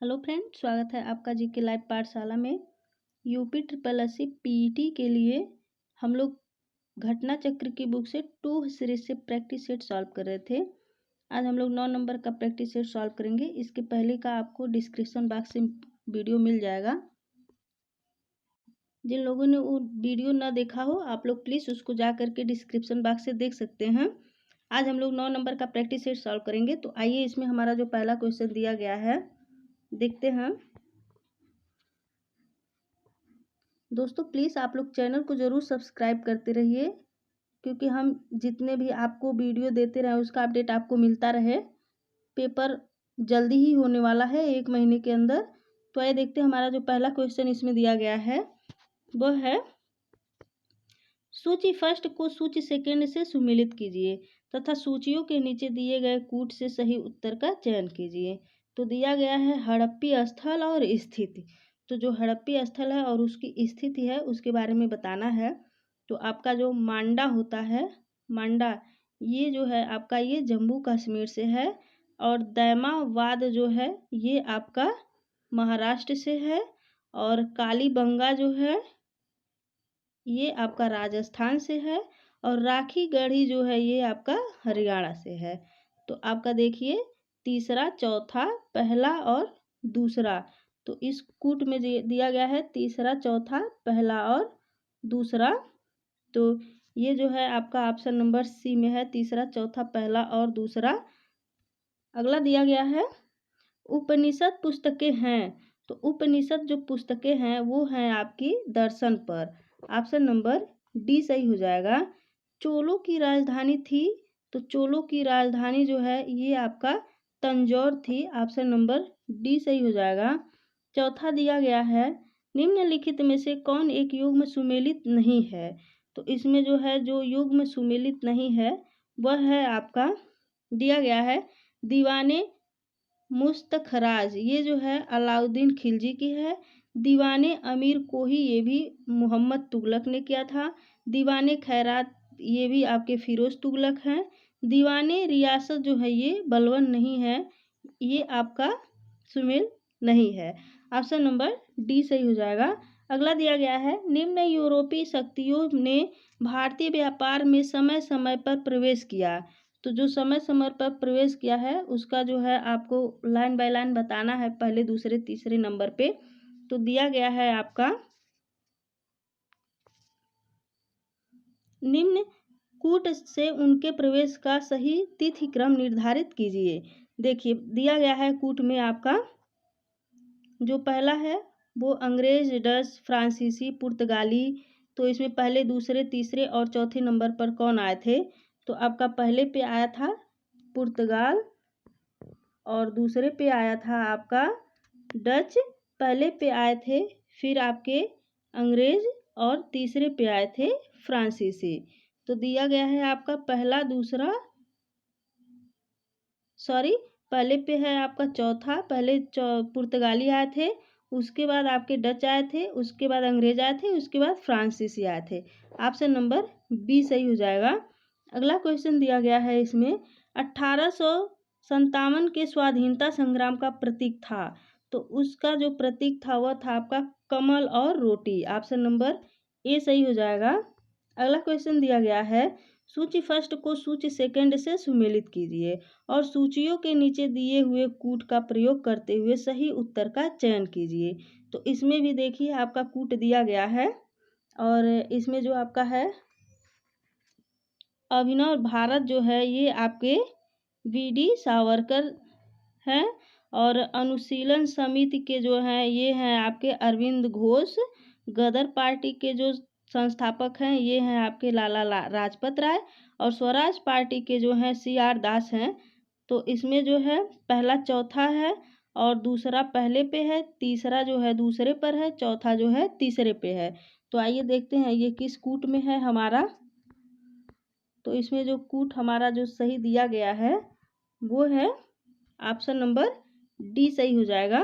Hello friend, स्वागत है आपका जीके लाइव पाठशाला में। यूपी ट्रिपल एससी पीईटी के लिए हम लोग घटना चक्र की बुक से 2 सीरीज से प्रैक्टिस सेट सॉल्व कर रहे थे। आज हम लोग 9 नंबर का प्रैक्टिस सेट सॉल्व करेंगे। इसके पहले का आपको डिस्क्रिप्शन बॉक्स से वीडियो मिल जाएगा। जिन लोगों ने वो वीडियो ना देखा हो, आप लोग प्लीज़ उसको जा करके डिस्क्रिप्शन बॉक्स से देख सकते हैं। आज हम लोग 9 नंबर का प्रैक्टिस सेट सॉल्व करेंगे। तो आइए, इसमें हमारा जो पहला क्वेश्चन दिया गया है देखते हैं। दोस्तों प्लीज़ आप लोग चैनल को ज़रूर सब्सक्राइब करते रहिए, क्योंकि हम जितने भी आपको वीडियो देते रहे उसका अपडेट आपको मिलता रहे। पेपर जल्दी ही होने वाला है, 1 महीने के अंदर। तो आइए देखते हैं, हमारा जो पहला क्वेश्चन इसमें दिया गया है वह है, सूची फर्स्ट को सूची सेकंड से सुमेलित कीजिए तथा सूचियों के नीचे दिए गए कूट से सही उत्तर का चयन कीजिए। तो दिया गया है हड़प्पी स्थल और स्थिति। तो जो हड़प्पी स्थल है और उसकी स्थिति है उसके बारे में बताना है। तो आपका जो मांडा होता है, मांडा ये जो है आपका ये जम्मू कश्मीर से है, और दैमावाद जो है ये आपका महाराष्ट्र से है, और कालीबंगा जो है ये आपका राजस्थान से है, और राखी गढ़ी जो है ये आपका हरियाणा से है। तो आपका देखिए तीसरा, चौथा, पहला और दूसरा, तो इस कूट में दिया गया है तीसरा, चौथा, पहला और दूसरा। तो ये जो है आपका ऑप्शन नंबर सी में है, तीसरा, चौथा, पहला और दूसरा। अगला दिया गया है, उपनिषद पुस्तकें हैं। तो उपनिषद जो पुस्तकें हैं वो हैं आपकी दर्शन पर। ऑप्शन नंबर डी सही हो जाएगा। चोलों की राजधानी थी, तो चोलों की राजधानी जो है ये आपका तंजौर थी। ऑप्शन नंबर डी सही हो जाएगा। चौथा दिया गया है, निम्नलिखित में से कौन एक युग में सुमेलित नहीं है। तो इसमें जो है जो युग में सुमेलित नहीं है वह है आपका, दिया गया है दीवाने मुस्तखराज। ये जो है अलाउद्दीन खिलजी की है। दीवाने अमीर कोही ये भी मोहम्मद तुगलक ने किया था। दीवाने खैरात ये भी आपके फिरोज तुगलक हैं। दीवाने रियासत जो है ये बलवन नहीं है, ये आपका सुमेल नहीं है। ऑप्शन नंबर डी सही हो जाएगा। अगला दिया गया है, निम्न यूरोपीय शक्तियों ने भारतीय व्यापार में समय समय पर प्रवेश किया। तो जो समय समय पर प्रवेश किया है उसका जो है आपको लाइन बाय लाइन बताना है, पहले, दूसरे, तीसरे नंबर पे। तो दिया गया है आपका, निम्न कूट से उनके प्रवेश का सही तिथि क्रम निर्धारित कीजिए। देखिए दिया गया है कूट में आपका जो पहला है वो अंग्रेज, डच, फ्रांसीसी, पुर्तगाली। तो इसमें पहले, दूसरे, तीसरे और चौथे नंबर पर कौन आए थे। तो आपका पहले पे आया था पुर्तगाल, और दूसरे पे आया था आपका डच, पहले पे आए थे फिर आपके अंग्रेज, और तीसरे पे आए थे फ्रांसीसी। तो दिया गया है आपका पहला, दूसरा, सॉरी, पहले पे है आपका चौथा, पहले पुर्तगाली आए थे, उसके बाद आपके डच आए थे, उसके बाद अंग्रेज आए थे, उसके बाद फ्रांसीसी आए थे। ऑप्शन नंबर बी सही हो जाएगा। अगला क्वेश्चन दिया गया है इसमें, 1857 के स्वाधीनता संग्राम का प्रतीक था। तो उसका जो प्रतीक था वह था आपका कमल और रोटी। ऑप्शन नंबर ए सही हो जाएगा। अगला क्वेश्चन दिया गया है, सूची फर्स्ट को सूची सेकंड से सुमेलित कीजिए और सूचियों के नीचे दिए हुए कूट का प्रयोग करते हुए सही उत्तर का चयन कीजिए। तो इसमें भी देखिए आपका कूट दिया गया है, और इसमें जो आपका है अभिनव भारत जो है ये आपके वीडी सावरकर हैं, और अनुशीलन समिति के जो हैं ये हैं आपके अरविंद घोष। गदर पार्टी के जो संस्थापक हैं ये हैं आपके लाला लाजपत राय, और स्वराज पार्टी के जो हैं CR दास हैं। तो इसमें जो है पहला, चौथा है, और दूसरा पहले पे है, तीसरा जो है दूसरे पर है, चौथा जो है तीसरे पे है। तो आइए देखते हैं ये किस कूट में है हमारा। तो इसमें जो कूट हमारा जो सही दिया गया है वो है ऑप्शन नंबर डी सही हो जाएगा।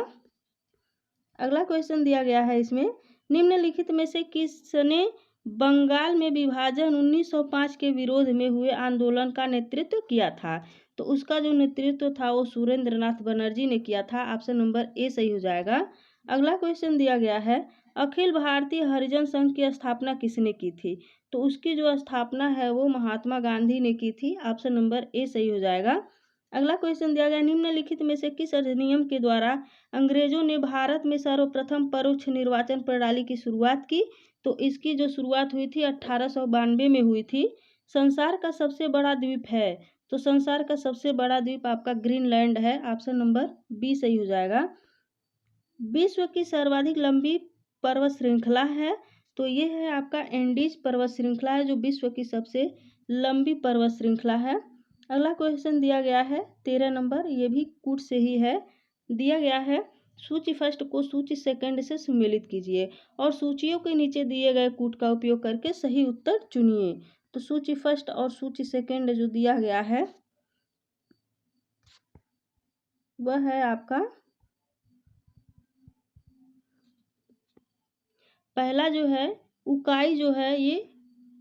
अगला क्वेश्चन दिया गया है इसमें, निम्नलिखित में से किसने बंगाल में विभाजन 1905 के विरोध में हुए आंदोलन का नेतृत्व किया था। तो उसका जो नेतृत्व था वो सुरेंद्र नाथ बनर्जी ने किया था। ऑप्शन नंबर ए सही हो जाएगा। अगला क्वेश्चन दिया गया है, अखिल भारतीय हरिजन संघ की स्थापना किसने की थी? तो उसकी जो स्थापना है वो महात्मा गांधी ने की थी। ऑप्शन नंबर ए सही हो जाएगा। अगला क्वेश्चन दिया गया, निम्नलिखित में से किस अधिनियम के द्वारा अंग्रेजों ने भारत में सर्वप्रथम परोक्ष निर्वाचन प्रणाली की शुरुआत की? तो इसकी जो शुरुआत हुई थी 1892 में हुई थी। संसार का सबसे बड़ा द्वीप है, तो संसार का सबसे बड़ा द्वीप आपका ग्रीनलैंड है। ऑप्शन नंबर बी सही हो जाएगा। विश्व की सर्वाधिक लंबी पर्वत श्रृंखला है, तो ये है आपका एंडीज पर्वत श्रृंखला है, जो विश्व की सबसे लंबी पर्वत श्रृंखला है। अगला क्वेश्चन दिया गया है 13 नंबर, ये भी कूट से ही है। दिया गया है, सूची फर्स्ट को सूची सेकंड से सुमेलित कीजिए और सूचियों के नीचे दिए गए कूट का उपयोग करके सही उत्तर चुनिए। तो सूची फर्स्ट और सूची सेकंड जो दिया गया है वह है आपका, पहला जो है उकाई जो है ये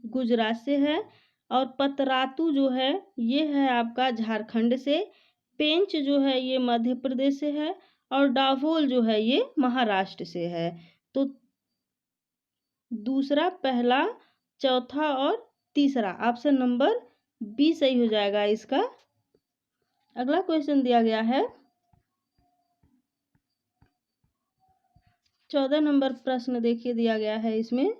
गुजरात से है, और पतरातू जो है ये है आपका झारखंड से, पेंच जो है ये मध्य प्रदेश से है, और डाभोल जो है ये महाराष्ट्र से है। तो दूसरा, पहला, चौथा और तीसरा, ऑप्शन नंबर बी सही हो जाएगा इसका। अगला क्वेश्चन दिया गया है 14 नंबर प्रश्न, देखिए दिया गया है इसमें,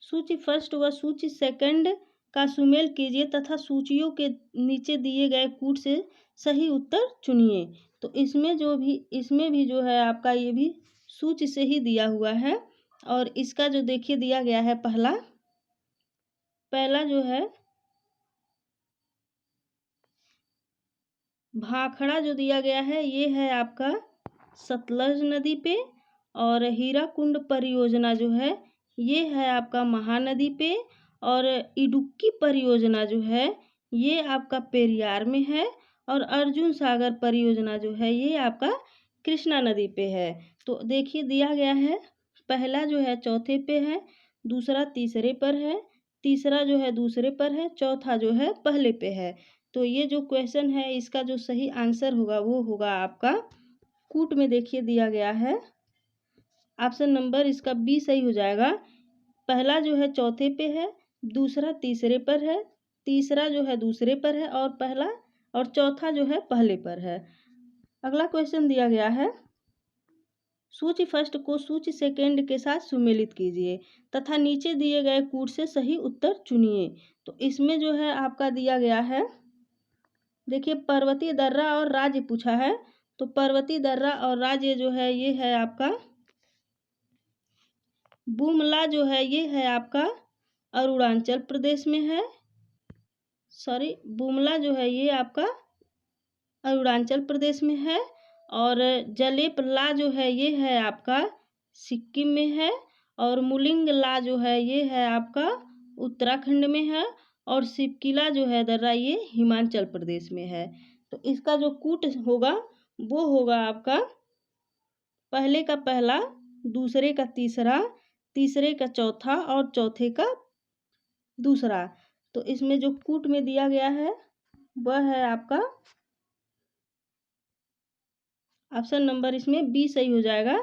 सूची फर्स्ट व सूची सेकंड का सुमेल कीजिए तथा सूचियों के नीचे दिए गए कूट से सही उत्तर चुनिए। तो इसमें भी जो है आपका ये भी सूची से ही दिया हुआ है, और इसका जो देखिए दिया गया है पहला जो है भाखड़ा जो दिया गया है ये है आपका सतलज नदी पे, और हीराकुंड परियोजना जो है ये है आपका महानदी पे, और इडुक्की परियोजना जो है ये आपका पेरियार में है, और अर्जुन सागर परियोजना जो है ये आपका कृष्णा नदी पे है। तो देखिए दिया गया है, पहला जो है चौथे पे है, दूसरा तीसरे पर है, तीसरा जो है दूसरे पर है, चौथा जो है पहले पे है। तो ये जो क्वेश्चन है इसका जो सही आंसर होगा वो होगा आपका कूट में देखिए दिया गया है, ऑप्शन नंबर इसका बी सही हो जाएगा। पहला जो है चौथे पे है, दूसरा तीसरे पर है, तीसरा जो है दूसरे पर है, और पहला और चौथा जो है पहले पर है। अगला क्वेश्चन दिया गया है, सूची फर्स्ट को सूची सेकंड के साथ सुमेलित कीजिए तथा नीचे दिए गए कूट से सही उत्तर चुनिए। तो इसमें जो है आपका दिया गया है, देखिए पर्वतीय दर्रा और राज्य पूछा है, तो पर्वतीय दर्रा और राज्य जो है ये है आपका बुमला जो है ये है आपका अरुणाचल प्रदेश में है, बुमला जो है ये आपका अरुणाचल प्रदेश में है, और जलेपला जो है ये है आपका सिक्किम में है, और मुलिंगला जो है ये है आपका उत्तराखंड में है, और सिपकिला जो है दर्रा ये हिमाचल प्रदेश में है। तो इसका जो कूट होगा वो होगा आपका पहले का पहला, दूसरे का तीसरा, तीसरे का चौथा और चौथे का दूसरा। तो इसमें जो कूट में दिया गया है वह है आपका ऑप्शन नंबर इसमें बी सही हो जाएगा।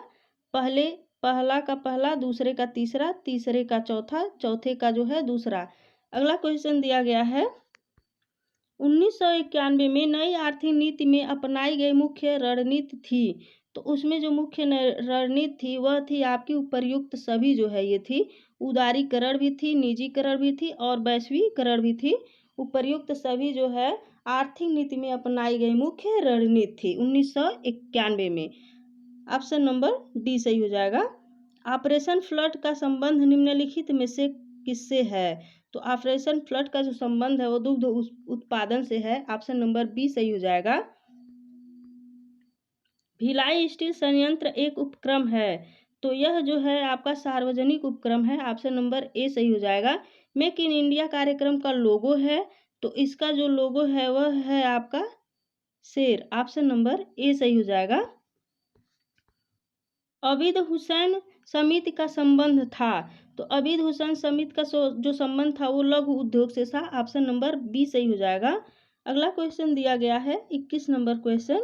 पहला का पहला, दूसरे का तीसरा, तीसरे का चौथा, चौथे का जो है दूसरा। अगला क्वेश्चन दिया गया है 1991 में नई आर्थिक नीति में अपनाई गई मुख्य रणनीति थी। तो उसमें जो मुख्य रणनीति थी वह थी आपकी उपर्युक्त सभी जो है ये थी, उदारीकरण भी थी, निजीकरण भी थी और वैश्वीकरण भी थी। उपर्युक्त सभी जो है आर्थिक नीति में अपनाई गई मुख्य रणनीति थी 1991 में। ऑप्शन नंबर डी सही हो जाएगा। ऑपरेशन फ्लड का संबंध निम्नलिखित में से किससे है? तो ऑपरेशन फ्लड का जो संबंध है वो दुग्ध उत्पादन से है। ऑप्शन नंबर बी सही हो जाएगा। भिलाई स्टील संयंत्र एक उपक्रम है, तो यह जो है आपका सार्वजनिक उपक्रम है। ऑप्शन नंबर ए सही हो जाएगा। मेक इन इंडिया कार्यक्रम का लोगो है, तो इसका जो लोगो है वह है आपका शेर। ऑप्शन नंबर ए सही हो जाएगा। अबीद हुसैन समिति का संबंध था, तो अबीद हुसैन समिति का जो संबंध था वो लघु उद्योग से था। ऑप्शन नंबर बी सही हो जाएगा। अगला क्वेश्चन दिया गया है 21 नंबर क्वेश्चन,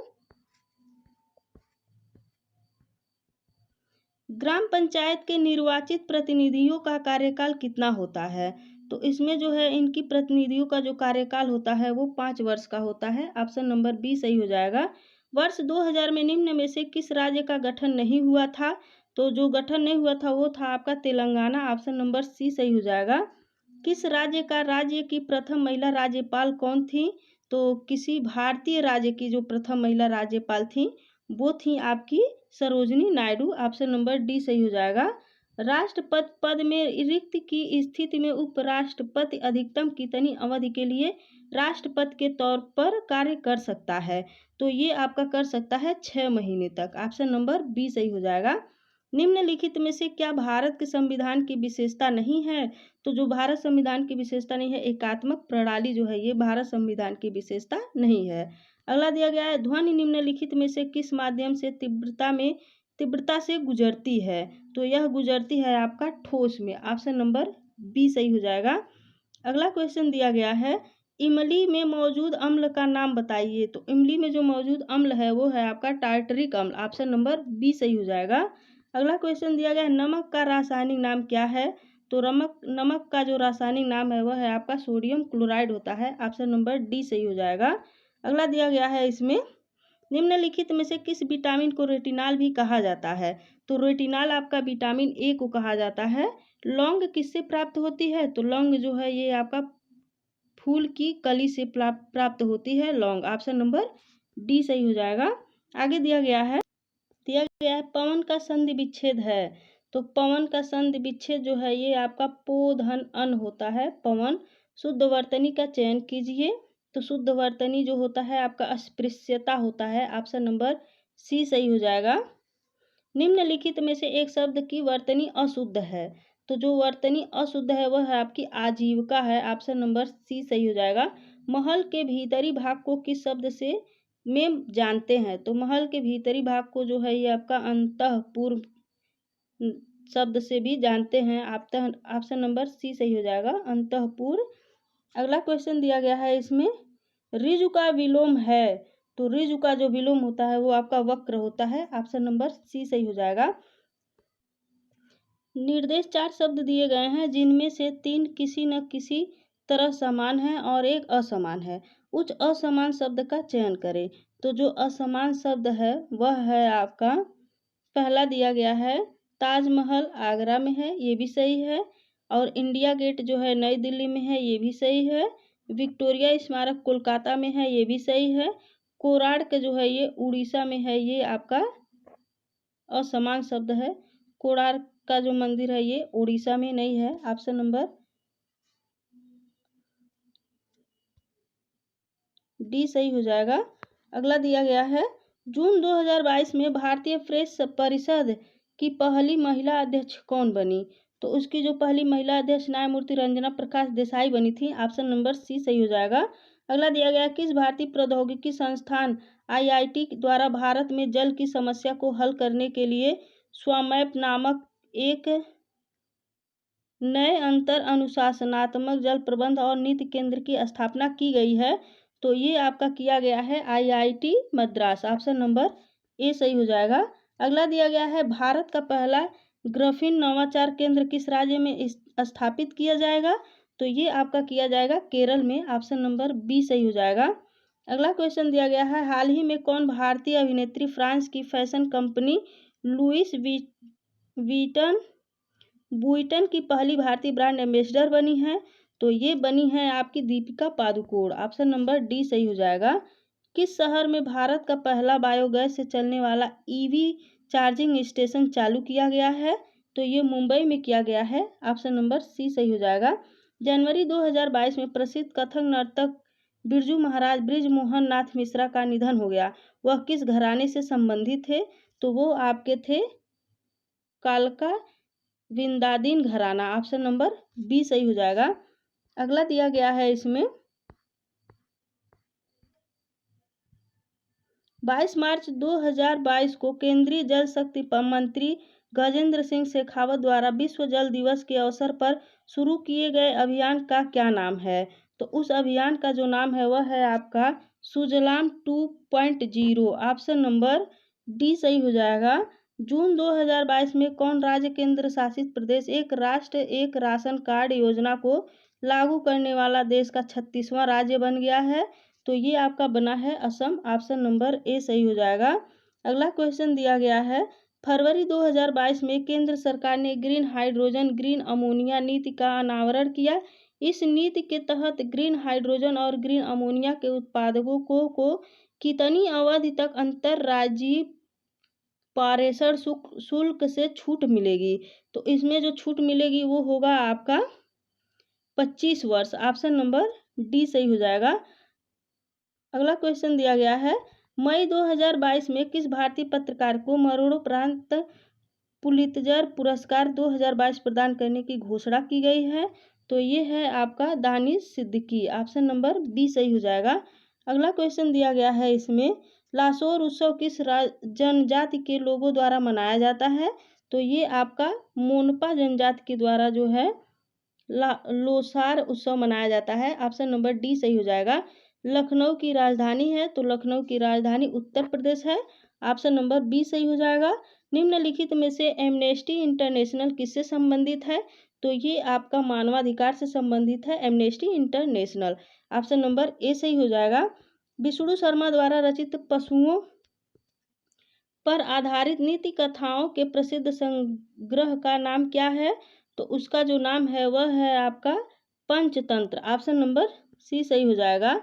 ग्राम पंचायत के निर्वाचित प्रतिनिधियों का कार्यकाल कितना होता है? तो इसमें जो है इनकी प्रतिनिधियों का जो कार्यकाल होता है वो 5 वर्ष का होता है। ऑप्शन नंबर बी सही हो जाएगा। वर्ष 2000 में निम्न में से किस राज्य का गठन नहीं हुआ था? तो जो गठन नहीं हुआ था वो था आपका तेलंगाना। ऑप्शन नंबर सी सही हो जाएगा। किस राज्य की प्रथम महिला राज्यपाल कौन थी? तो किसी भारतीय राज्य की जो प्रथम महिला राज्यपाल थी वो थी आपकी Sarojini Naidu. Option number D सही हो जाएगा। राष्ट्रपति पद में रिक्त की स्थिति में उपराष्ट्रपति अधिकतम कितनी अवधि के लिए राष्ट्रपति के तौर पर कार्य कर सकता है? तो ये आपका कर सकता है 6 महीने तक। ऑप्शन नंबर बी सही हो जाएगा। निम्नलिखित में से क्या भारत के संविधान की विशेषता नहीं है? तो जो भारत संविधान की विशेषता नहीं है, एकात्मक प्रणाली जो है ये भारत संविधान की विशेषता नहीं है। अगला दिया गया है, ध्वनि निम्नलिखित में से किस माध्यम से तीव्रता से गुजरती है? तो यह गुजरती है आपका ठोस में। ऑप्शन नंबर बी सही हो जाएगा। अगला क्वेश्चन दिया गया है, इमली में मौजूद अम्ल का नाम बताइए। तो इमली में जो मौजूद अम्ल है वो है आपका टार्टरिक अम्ल। ऑप्शन नंबर बी सही हो जाएगा। अगला क्वेश्चन दिया गया है, नमक का रासायनिक नाम क्या है? तो नमक का जो रासायनिक नाम है वह है आपका सोडियम क्लोराइड होता है। ऑप्शन नंबर डी सही हो जाएगा। अगला दिया गया है इसमें, निम्नलिखित में से किस विटामिन को रेटिनॉल भी कहा जाता है? तो रेटिनॉल आपका विटामिन ए को कहा जाता है। लौंग किससे प्राप्त होती है? तो लौंग जो है ये आपका फूल की कली से प्राप्त होती है लौंग। ऑप्शन नंबर डी सही हो जाएगा। आगे दिया गया है पवन का संधि विच्छेद है। तो पवन का संधि विच्छेद जो है ये आपका पो धन अन होता है पवन। शुद्ध वर्तनी का चयन कीजिए। तो शुद्ध वर्तनी जो होता है आपका अस्पृश्यता होता है। ऑप्शन नंबर सी सही हो जाएगा। निम्नलिखित में से एक शब्द की वर्तनी अशुद्ध है। तो जो वर्तनी अशुद्ध है वह है आपकी आजीविका है। ऑप्शन नंबर सी सही हो जाएगा। महल के भीतरी भाग को किस शब्द से में जानते हैं? तो महल के भीतरी भाग को जो है ये आपका अंतःपुर शब्द से भी जानते हैं। ऑप्शन नंबर सी सही हो जाएगा, अंतःपुर। अगला क्वेश्चन दिया गया है इसमें, ऋजु का विलोम है। तो ऋजु का जो विलोम होता है वो आपका वक्र होता है। ऑप्शन नंबर सी सही हो जाएगा। निर्देश 4 शब्द दिए गए हैं जिनमें से 3 किसी न किसी तरह समान है और एक असमान है। उच्च असमान शब्द का चयन करें। तो जो असमान शब्द है वह है आपका, पहला दिया गया है ताजमहल आगरा में है, ये भी सही है। और इंडिया गेट जो है नई दिल्ली में है, ये भी सही है। विक्टोरिया स्मारक कोलकाता में है, ये भी सही है। कोणार्क जो है ये उड़ीसा में है, ये आपका असमान शब्द है। कोणार्क का जो मंदिर है ये उड़ीसा में नहीं है। ऑप्शन नंबर डी सही हो जाएगा। अगला दिया गया है, जून 2022 में भारतीय प्रेस परिषद की पहली महिला अध्यक्ष कौन बनी? तो उसकी जो पहली महिला अध्यक्ष न्यायमूर्ति रंजना प्रकाश देसाई बनी थी। ऑप्शन नंबर सी सही हो जाएगा। अगला दिया गया, किस भारतीय प्रौद्योगिकी संस्थान आईआईटी द्वारा भारत में जल की समस्या को हल करने के लिए स्वामैप नामक एक नए अंतर अनुशासनात्मक जल प्रबंध और नीति केंद्र की स्थापना की गई है? तो ये आपका किया गया है IIT Madras. Option number A सही हो जाएगा। अगला दिया गया है, भारत का पहला ग्राफीन नवाचार केंद्र किस राज्य में स्थापित किया जाएगा? तो ये आपका किया जाएगा केरल में। ऑप्शन नंबर बी सही हो जाएगा। अगला क्वेश्चन दिया गया है, हाल ही में कौन भारतीय अभिनेत्री फ्रांस की फैशन कंपनी लुइस वुइटन की पहली भारतीय ब्रांड एम्बेसडर बनी है? तो ये बनी है आपकी Deepika Padukone. Option number D सही हो जाएगा। किस शहर में भारत का पहला बायोगैस से चलने वाला ईवी चार्जिंग स्टेशन चालू किया गया है? तो ये मुंबई में किया गया है। ऑप्शन नंबर सी सही हो जाएगा। जनवरी 2022 में प्रसिद्ध कथक नर्तक बिरजू महाराज बृजमोहन नाथ मिश्रा का निधन हो गया। वह किस घराने से संबंधित थे? तो वो आपके थे कालका विंदादीन घराना। ऑप्शन नंबर बी सही हो जाएगा। अगला दिया गया है इसमें, 22 मार्च 2022 को केंद्रीय जल शक्ति मंत्री गजेंद्र सिंह शेखावत द्वारा विश्व जल दिवस के अवसर पर शुरू किए गए अभियान का क्या नाम है? तो उस अभियान का जो नाम है वह है आपका सुजलाम 2.0। ऑप्शन नंबर डी सही हो जाएगा। जून 2022 में कौन राज्य केंद्र शासित प्रदेश एक राष्ट्र एक राशन कार्ड योजना को लागू करने वाला देश का 36वां राज्य बन गया है? तो ये आपका बना है असम। ऑप्शन नंबर ए सही हो जाएगा। अगला क्वेश्चन दिया गया है, फरवरी 2022 में केंद्र सरकार ने ग्रीन हाइड्रोजन ग्रीन अमोनिया नीति का अनावरण किया। इस नीति के तहत ग्रीन हाइड्रोजन और ग्रीन अमोनिया के उत्पादकों को कितनी अवधि तक अंतर्राज्यीय पारेषण शुल्क से छूट मिलेगी? तो इसमें जो छूट मिलेगी वो होगा आपका 25 वर्ष। ऑप्शन नंबर डी सही हो जाएगा। अगला क्वेश्चन दिया गया है, मई 2022 में किस भारतीय पत्रकार को मरणोपरांत पुलित्जर पुरस्कार 2022 प्रदान करने की घोषणा की गई है? तो ये है आपका Danish Siddiqui. Option number B सही हो जाएगा। अगला क्वेश्चन दिया गया है इसमें, लासोर उत्सव किस जनजाति के लोगों द्वारा मनाया जाता है? तो ये आपका मोनपा जनजाति के द्वारा जो है लोसार उत्सव मनाया जाता है। ऑप्शन नंबर डी सही हो जाएगा। लखनऊ की राजधानी है, तो लखनऊ की राजधानी उत्तर प्रदेश है। ऑप्शन नंबर बी सही हो जाएगा। निम्नलिखित में से एमनेस्टी इंटरनेशनल किससे संबंधित है? तो ये आपका मानवाधिकार से संबंधित है, amnesty international. Option number A सही हो जाएगा। विष्णु शर्मा द्वारा रचित पशुओं पर आधारित नीति कथाओं के प्रसिद्ध संग्रह का नाम क्या है? तो उसका जो नाम है वह है आपका पंचतंत्र। ऑप्शन नंबर सी सही हो जाएगा।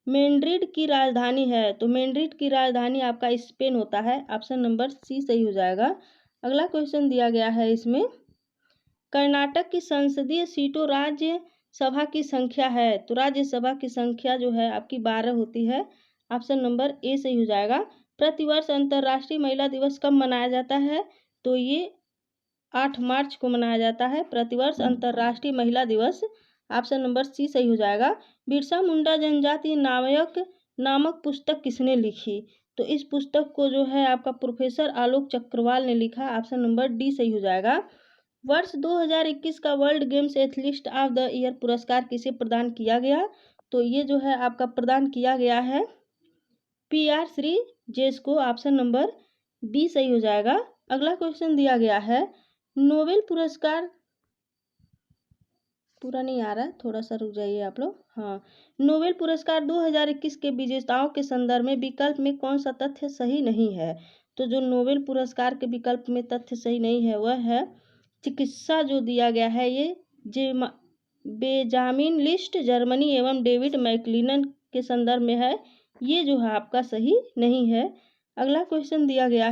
मैड्रिड की राजधानी है, तो मैड्रिड की राजधानी आपका स्पेन होता है। ऑप्शन नंबर सी सही हो जाएगा। अगला क्वेश्चन दिया गया है इसमें, कर्नाटक की संसदीय सीटों राज्य सभा की संख्या है? तो राज्यसभा की संख्या जो है आपकी 12 होती है। ऑप्शन नंबर ए सही हो जाएगा। प्रतिवर्ष अंतर्राष्ट्रीय महिला दिवस कब मनाया जाता है? तो ये 8 मार्च को मनाया जाता है, प्रतिवर्ष अंतर्राष्ट्रीय महिला दिवस। ऑप्शन नंबर सी सही हो जाएगा। बिरसा मुंडा जनजाति नायक नामक पुस्तक किसने लिखी? तो इस पुस्तक को जो है आपका प्रोफेसर आलोक चक्रवाल ने लिखा। ऑप्शन नंबर डी सही हो जाएगा। वर्ष 2021 का world games athlete of the year पुरस्कार किसे प्रदान किया गया? तो ये जो है आपका प्रदान किया गया है PR श्रीजेश को। ऑप्शन नंबर बी सही हो जाएगा। अगला क्वेश्चन दिया गया है, नोबेल पुरस्कार, पूरा नहीं आ रहा है, थोड़ा सा रुक जाइए आप लोग। हाँ, नोबेल पुरस्कार 2021 के विजेताओं के संदर्भ में विकल्प में कौन सा तथ्य सही नहीं है? तो जो नोबेल पुरस्कार के विकल्प में तथ्य सही नहीं है वह है चिकित्सा जो दिया गया है ये बेंजामिन लिस्ट जर्मनी एवं डेविड मैकलिनन के संदर्भ में है, ये जो है आपका सही नहीं है। अगला क्वेश्चन दिया गया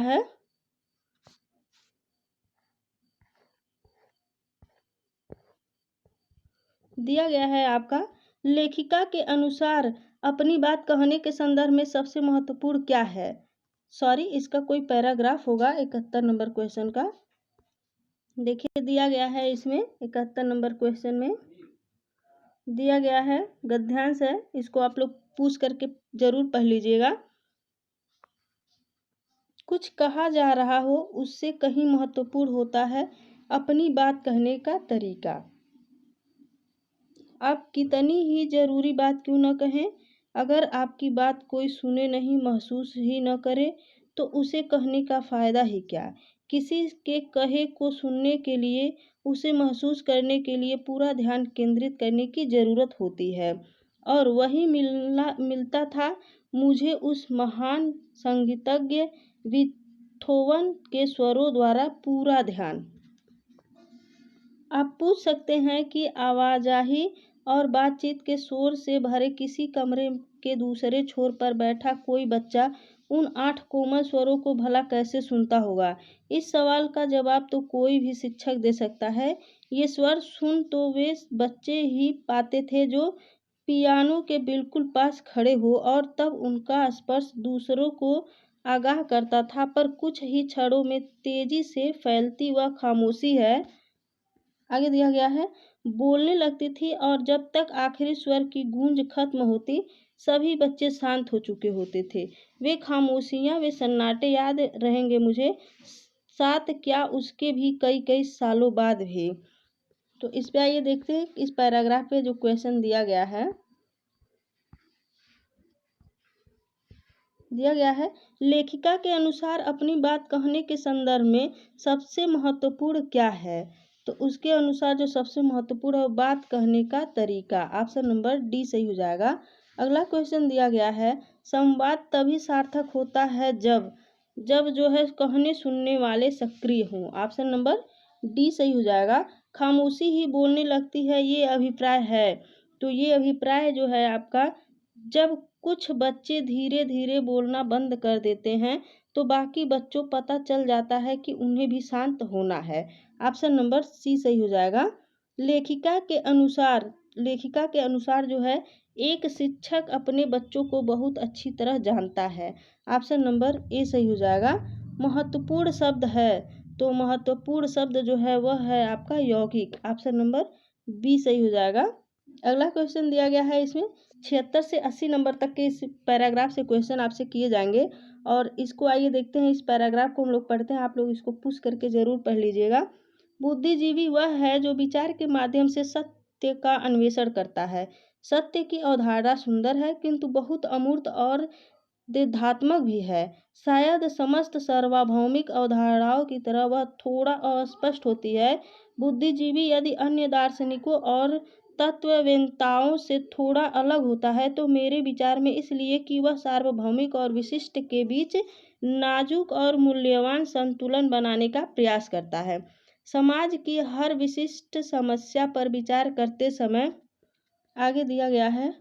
है, आपका लेखिका के अनुसार अपनी बात कहने के संदर्भ में सबसे महत्वपूर्ण क्या है? सॉरी, इसका कोई पैराग्राफ होगा 71 नंबर क्वेश्चन का। देखिए दिया गया है इसमें 71 नंबर क्वेश्चन में दिया गया है, गद्यांश है, इसको आप लोग पूछ करके जरूर पढ़ लीजिएगा। कुछ कहा जा रहा हो उससे कहीं महत्वपूर्ण होता है अपनी बात कहने का तरीका। आप कितनी ही जरूरी बात क्यों न कहें, अगर आपकी बात कोई सुने नहीं, महसूस ही न करे तो उसे कहने का फायदा ही क्या? किसी के कहे को सुनने के लिए उसे महसूस करने के लिए पूरा ध्यान केंद्रित करने की जरूरत होती है, और वही मिलता था मुझे उस महान संगीतज्ञ बीथोवन के स्वरों द्वारा पूरा ध्यान। आप पूछ सकते हैं कि आवाजाही और बातचीत के शोर से भरे किसी कमरे के दूसरे छोर पर बैठा कोई बच्चा उन 8 कोमल स्वरों को भला कैसे सुनता होगा? इस सवाल का जवाब तो कोई भी शिक्षक दे सकता है। ये स्वर सुन तो वे बच्चे ही पाते थे जो पियानो के बिल्कुल पास खड़े हो, और तब उनका स्पर्श दूसरों को आगाह करता था, पर कुछ ही क्षणों में तेजी से फैलती वह खामोशी है, आगे दिया गया है, बोलने लगती थी, और जब तक आखिरी स्वर की गूंज खत्म होती सभी बच्चे शांत हो चुके होते थे। वे खामोशियां, वे सन्नाटे याद रहेंगे मुझे, साथ क्या उसके भी कई कई सालों बाद भी। तो इस पे आइए देखते हैं इस पैराग्राफ पे जो क्वेश्चन दिया गया है। दिया गया है, लेखिका के अनुसार अपनी बात कहने के संदर्भ में सबसे महत्वपूर्ण क्या है? तो उसके अनुसार जो सबसे महत्वपूर्ण है बात कहने का तरीका। ऑप्शन नंबर डी सही हो जाएगा। अगला क्वेश्चन दिया गया है, संवाद तभी सार्थक होता है जब जो है कहने सुनने वाले सक्रिय हों। ऑप्शन नंबर डी सही हो जाएगा। खामोशी ही बोलने लगती है, ये अभिप्राय है। तो ये अभिप्राय जो है आपका, जब कुछ बच्चे धीरे धीरे बोलना बंद कर देते हैं तो बाकी बच्चों पता चल जाता है कि उन्हें भी शांत होना है। ऑप्शन नंबर सी सही हो जाएगा। लेखिका के अनुसार जो है, एक शिक्षक अपने बच्चों को बहुत अच्छी तरह जानता है। ऑप्शन नंबर ए सही हो जाएगा। महत्वपूर्ण शब्द है, तो महत्वपूर्ण शब्द जो है वह है आपका यौगिक। ऑप्शन नंबर बी सही हो जाएगा। अगला क्वेश्चन दिया गया है, इसमें 76 से 80 नंबर तक के इस पैराग्राफ से क्वेश्चन आपसे किए जाएंगे और इसको आइए देखते हैं। इस पैराग्राफ को हम लोग पढ़ते हैं, आप लोग इसको पुश करके जरूर पढ़ लीजिएगा। बुद्धिजीवी वह है जो विचार के माध्यम से सत्य का अन्वेषण करता है। सत्य की अवधारणा सुंदर है किंतु बहुत अमूर्त और द्वंद्वात्मक भी है। शायद समस्त सार्वभौमिक अवधारणाओं की तरह वह थोड़ा अस्पष्ट होती है। बुद्धिजीवी यदि अन्य दार्शनिकों और तत्ववेत्ताओं से थोड़ा अलग होता है तो मेरे विचार में इसलिए कि वह सार्वभौमिक और विशिष्ट के बीच नाजुक और मूल्यवान संतुलन बनाने का प्रयास करता है। समाज की हर विशिष्ट समस्या पर विचार करते समय, आगे दिया गया है,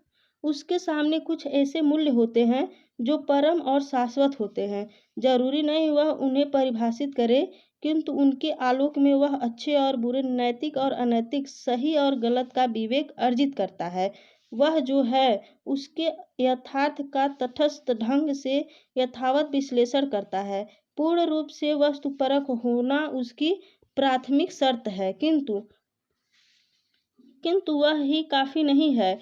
उसके सामने कुछ ऐसे मूल्य होते हैं जो परम और शाश्वत होते हैं। जरूरी नहीं वह उन्हें परिभाषित करे, किंतु उनके आलोक में वह अच्छे और बुरे, नैतिक और अनैतिक, सही और गलत का विवेक अर्जित करता है। वह जो है उसके यथार्थ का तटस्थ ढंग से यथावत विश्लेषण करता है। पूर्ण रूप से वस्तुपरक होना उसकी प्राथमिक शर्त है, किंतु वह ही काफी नहीं है।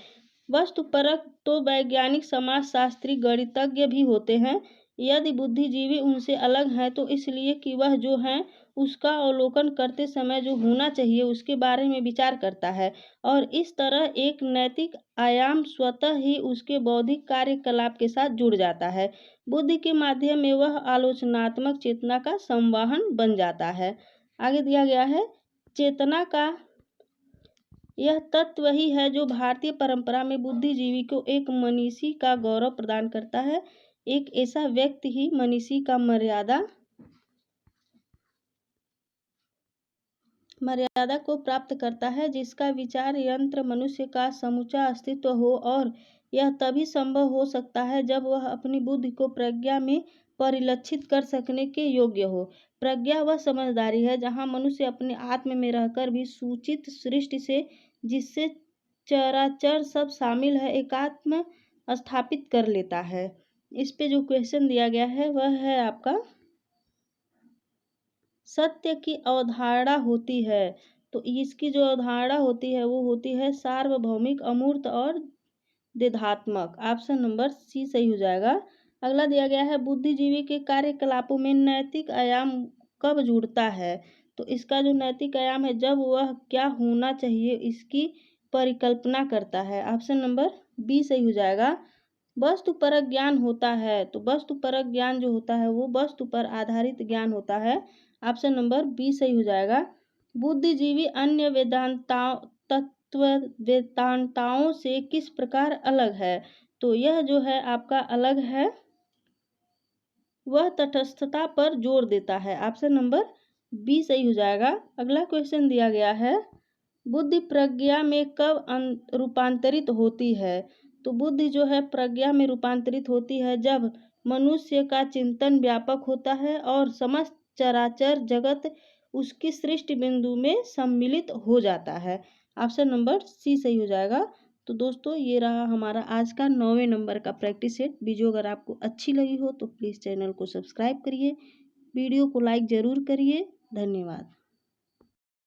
वस्तुपरक तो वैज्ञानिक, समाजशास्त्री, गणितज्ञ भी होते हैं। यदि बुद्धिजीवी उनसे अलग हैं तो इसलिए कि वह जो है उसका अवलोकन करते समय जो होना चाहिए उसके बारे में विचार करता है और इस तरह एक नैतिक आयाम स्वतः ही उसके बौद्धिक कार्यकलाप के साथ जुड़ जाता है। बुद्धि के माध्यम में वह आलोचनात्मक चेतना का संवाहन बन जाता है। आगे दिया गया है, चेतना का यह तत्व ही है जो भारतीय परंपरा में बुद्धिजीवी को एक मनीषी का गौरव प्रदान करता है। एक ऐसा व्यक्ति ही मनीषी का मर्यादा को प्राप्त करता है जिसका विचार यंत्र मनुष्य का समूचा अस्तित्व हो, और यह तभी संभव हो सकता है जब वह अपनी बुद्धि को प्रज्ञा में परिलक्षित कर सकने के योग्य हो। प्रज्ञा वह समझदारी है जहाँ मनुष्य अपने आत्म में रहकर भी सूचित सृष्टि से, जिससे चराचर सब शामिल है, एकात्म स्थापित कर लेता है। इस पे जो क्वेश्चन दिया गया है वह है आपका, सत्य की अवधारणा होती है, तो इसकी जो अवधारणा होती है वो होती है सार्वभौमिक, अमूर्त और द्वंद्वात्मक। ऑप्शन नंबर सी सही हो जाएगा। अगला दिया गया है, बुद्धिजीवी के कार्यकलापों में नैतिक आयाम कब जुड़ता है? तो इसका जो नैतिक आयाम है जब वह क्या होना चाहिए इसकी परिकल्पना करता है। ऑप्शन नंबर बी सही हो जाएगा। वस्तुपरक ज्ञान होता है, तो वस्तुपरक ज्ञान जो होता है वो वस्तु पर आधारित ज्ञान होता है। ऑप्शन नंबर बी सही हो जाएगा। बुद्धिजीवी अन्य वेदांताओं से किस प्रकार अलग है? तो यह जो है आपका अलग है, वह तटस्थता पर जोर देता है। ऑप्शन नंबर बी सही हो जाएगा। अगला क्वेश्चन दिया गया है, बुद्धि प्रज्ञा में कब रूपांतरित होती है? तो बुद्धि जो है प्रज्ञा में रूपांतरित होती है जब मनुष्य का चिंतन व्यापक होता है और समस्त चराचर जगत उसकी सृष्टि बिंदु में सम्मिलित हो जाता है। ऑप्शन नंबर सी सही हो जाएगा। तो दोस्तों ये रहा हमारा आज का 9वें नंबर का प्रैक्टिस सेट। वीडियो अगर आपको अच्छी लगी हो तो प्लीज़ चैनल को सब्सक्राइब करिए, वीडियो को लाइक ज़रूर करिए। धन्यवाद।